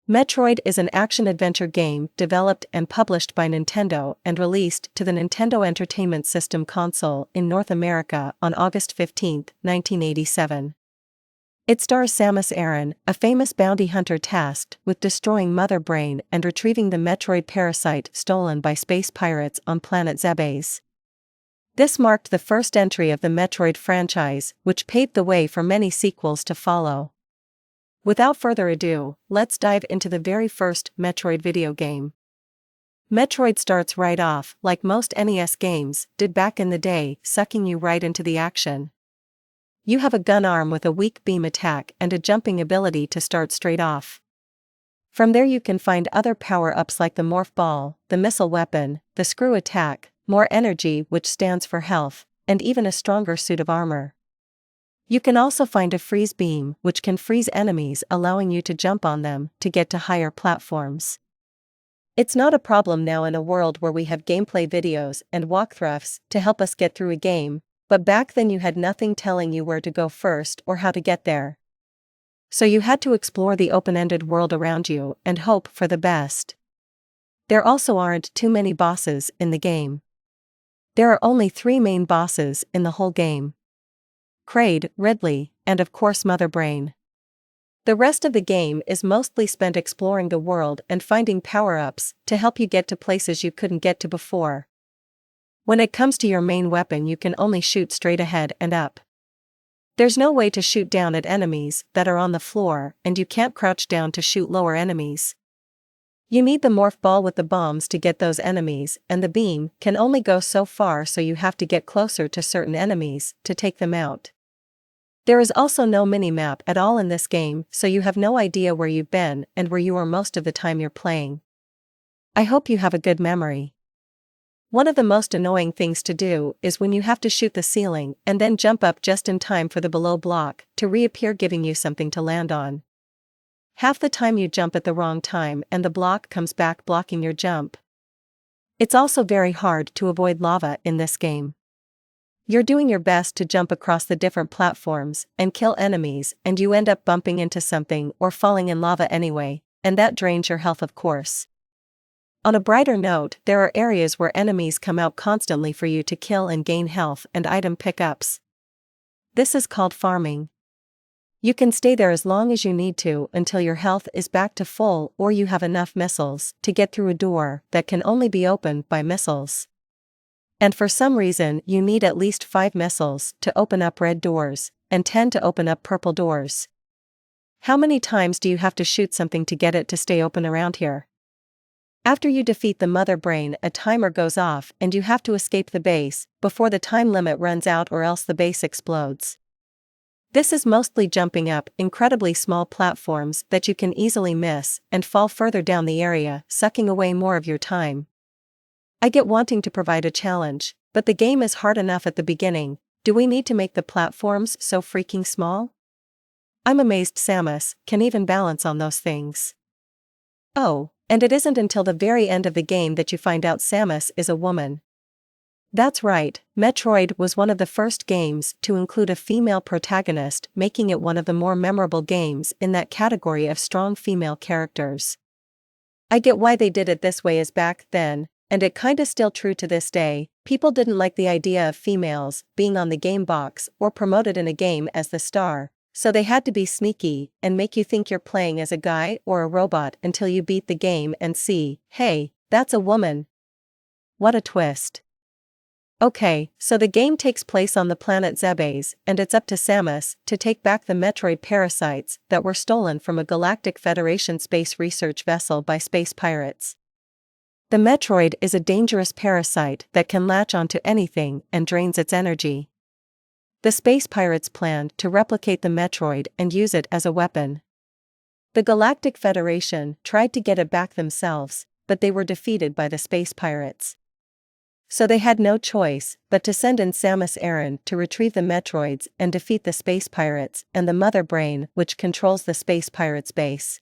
Metroid is an action-adventure game developed and published by Nintendo and released to the Nintendo Entertainment System console in North America on August 15, 1987. It stars Samus Aran, a famous bounty hunter tasked with destroying Mother Brain and retrieving the Metroid parasite stolen by space pirates on planet Zebes. This marked the first entry of the Metroid franchise, which paved the way for many sequels to follow. Without further ado, let's dive into the very first Metroid video game. Metroid starts right off like most NES games did back in the day, sucking you right into the action. You have a gun arm with a weak beam attack and a jumping ability to start straight off. From there you can find other power-ups like the Morph Ball, the Missile Weapon, the Screw Attack, more energy which stands for health, and even a stronger suit of armor. You can also find a freeze beam which can freeze enemies, allowing you to jump on them to get to higher platforms. It's not a problem now in a world where we have gameplay videos and walkthroughs to help us get through a game, but back then you had nothing telling you where to go first or how to get there. So you had to explore the open-ended world around you and hope for the best. There also aren't too many bosses in the game. There are only 3 main bosses in the whole game: Kraid, Ridley, and of course Mother Brain. The rest of the game is mostly spent exploring the world and finding power-ups to help you get to places you couldn't get to before. When it comes to your main weapon, you can only shoot straight ahead and up. There's no way to shoot down at enemies that are on the floor, and you can't crouch down to shoot lower enemies. You need the Morph Ball with the bombs to get those enemies, and the beam can only go so far, so you have to get closer to certain enemies to take them out. There is also no mini-map at all in this game, so you have no idea where you've been and where you are most of the time you're playing. I hope you have a good memory. One of the most annoying things to do is when you have to shoot the ceiling and then jump up just in time for the below block to reappear, giving you something to land on. Half the time you jump at the wrong time and the block comes back blocking your jump. It's also very hard to avoid lava in this game. You're doing your best to jump across the different platforms and kill enemies, and you end up bumping into something or falling in lava anyway, and that drains your health, of course. On a brighter note, there are areas where enemies come out constantly for you to kill and gain health and item pickups. This is called farming. You can stay there as long as you need to until your health is back to full or you have enough missiles to get through a door that can only be opened by missiles. And for some reason you need at least 5 missiles to open up red doors, and 10 to open up purple doors. How many times do you have to shoot something to get it to stay open around here? After you defeat the Mother Brain, a timer goes off and you have to escape the base before the time limit runs out, or else the base explodes. This is mostly jumping up incredibly small platforms that you can easily miss and fall further down the area, sucking away more of your time. I get wanting to provide a challenge, but the game is hard enough at the beginning. Do we need to make the platforms so freaking small? I'm amazed Samus can even balance on those things. Oh, and it isn't until the very end of the game that you find out Samus is a woman. That's right, Metroid was one of the first games to include a female protagonist, making it one of the more memorable games in that category of strong female characters. I get why they did it this way, as back then, and it kinda still true to this day, people didn't like the idea of females being on the game box or promoted in a game as the star, so they had to be sneaky and make you think you're playing as a guy or a robot until you beat the game and see, hey, that's a woman. What a twist. Okay, so the game takes place on the planet Zebes, and it's up to Samus to take back the Metroid parasites that were stolen from a Galactic Federation space research vessel by space pirates. The Metroid is a dangerous parasite that can latch onto anything and drains its energy. The space pirates planned to replicate the Metroid and use it as a weapon. The Galactic Federation tried to get it back themselves, but they were defeated by the space pirates. So they had no choice but to send in Samus Aran to retrieve the Metroids and defeat the space pirates and the Mother Brain, which controls the space pirates' base.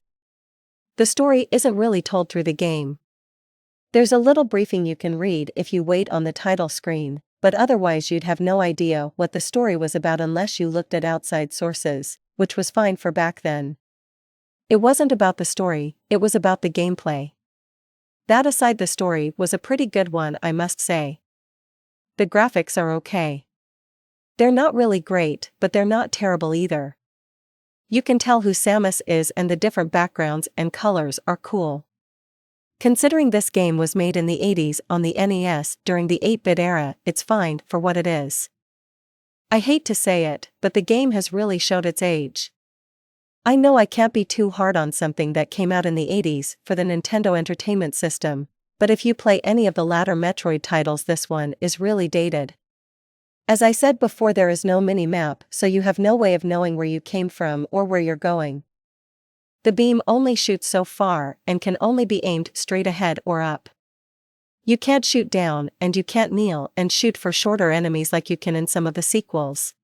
The story isn't really told through the game. There's a little briefing you can read if you wait on the title screen, but otherwise you'd have no idea what the story was about unless you looked at outside sources, which was fine for back then. It wasn't about the story, it was about the gameplay. That aside, the story was a pretty good one, I must say. The graphics are okay. They're not really great, but they're not terrible either. You can tell who Samus is and the different backgrounds and colors are cool. Considering this game was made in the 80s on the NES during the 8-bit era, it's fine for what it is. I hate to say it, but the game has really showed its age. I know I can't be too hard on something that came out in the 80s for the Nintendo Entertainment System, but if you play any of the latter Metroid titles, this one is really dated. As I said before, there is no mini-map, so you have no way of knowing where you came from or where you're going. The beam only shoots so far and can only be aimed straight ahead or up. You can't shoot down, and you can't kneel and shoot for shorter enemies like you can in some of the sequels.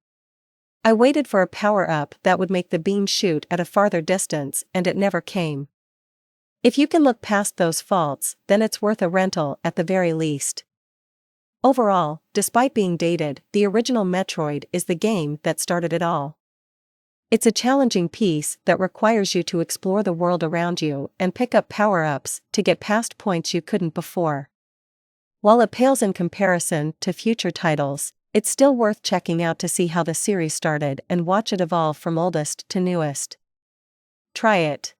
I waited for a power-up that would make the beam shoot at a farther distance, and it never came. If you can look past those faults, then it's worth a rental at the very least. Overall, despite being dated, the original Metroid is the game that started it all. It's a challenging piece that requires you to explore the world around you and pick up power-ups to get past points you couldn't before. While it pales in comparison to future titles, it's still worth checking out to see how the series started and watch it evolve from oldest to newest. Try it.